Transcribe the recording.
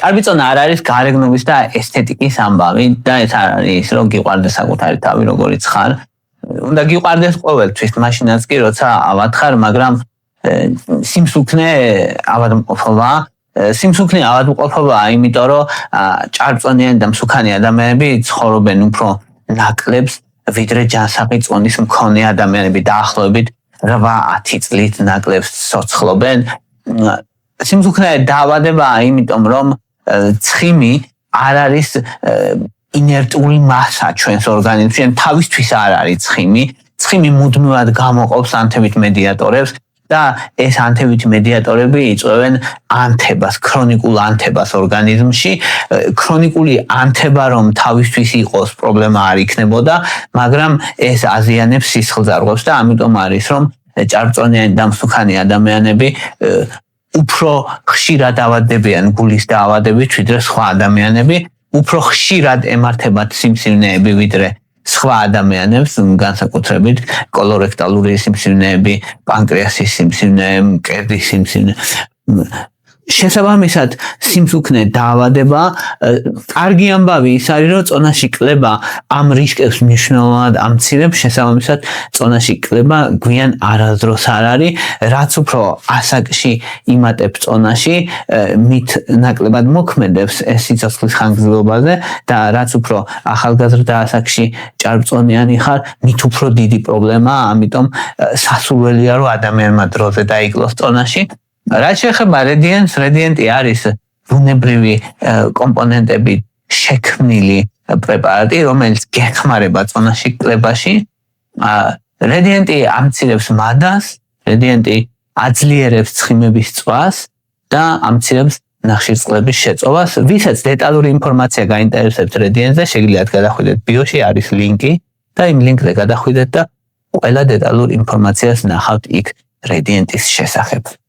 ჭარბიწონა არ არის გარეგნობის და ესთეტიკის ამბავი და ეს არ არის რომ გიყვარდეს საკუთარი თავი როგორიც ხარ. უნდა გიყვარდეს ყოველთვის, მაშინაც კი როცა ავათხარ, მაგრამ სიმსუქნე ავადმყოფობა, იმიტომ რომ ჭარბწონიანი და მსუქანი ადამიანები ცხოვრობენ უფრო ნაკლებს, ვიდრე ჯანსაღი წონის მქონე ადამიანები დაახლოებით 8-10 წლით ნაკლებს ცოცხლობენ. სიმსუქნე დაავადებაა, იმიტომ რომ ცხიმი არ არის ინერტული მასა ჩვენს ორგანიზმში, ან თავისთვის არ არის ცხიმი. ცხიმი მუდმივად გამოყოფს ანთებით მედიატორებს და ეს ანთებით მედიატორები იწვევენ ანთებას, ქრონიკულ ანთებას ორგანიზმში. ქრონიკული ანთება რომ თავისთვის იყოს პრობლემა არ იქნებოდა, მაგრამ ეს აზიანებს სისხლძარღვებს და ამიტომ არის რომ ჭარბწონიანი და მსუქანი ადამიანები უფრო ხშირად ავადდებიან გულის დაავადებით, ვიდრე სხვა ადამიანები, უფრო ხშირად ემართებათ სიმსივნეები, ვიდრე სხვა ადამიანებს, განსაკუთრებით კოლორექტალური სიმსივნეები, პანკრეასის სიმსივნე, მკერდის სიმსივნე. შესაბამისად, სიმსუქნე დაავადება, კარგი ამბავი ის არის, რომ წონაში კლება ამ რისკებს მნიშვნელოვნად ამცირებს, შესაბამისად, წონაში კლება გვიან არასდროს არ არის, რაც უფრო ასაკში იმატებს წონაში, მით ნაკლებად მოქმედებს ეს სიცოცხლის ხანგრძლივობაზე და რაც უფრო ახალგაზრდა ასაკში ჭარბწონიანი ხარ, მით უფრო დიდი პრობლემაა, ამიტომ სასურველია რომ ადამიანმა დროზე დაიკლოს წონაში. რაც შეეხება რედიენტს, რედიენტი არის ბუნებრივი კომპონენტები შექმნილი პრეპარატი, რომელიც გეხმარება წონაში კლებაში. რედიენტი ამცირებს მადას, რედიენტი აძლიერებს ცხიმების წვას და ამცირებს ნახშირწყლების შეწოვას. ვისაც დეტალური ინფორმაცია გაინტერესებთ რედიენტზე, შეგიძლიათ გადახვიდეთ ბიოში, არის ლინკი და იმ ლინკზე გადახვიდეთ და ყველა დეტალურ ინფორმაციას ნახავთ იქ რედიენტის შესახებ.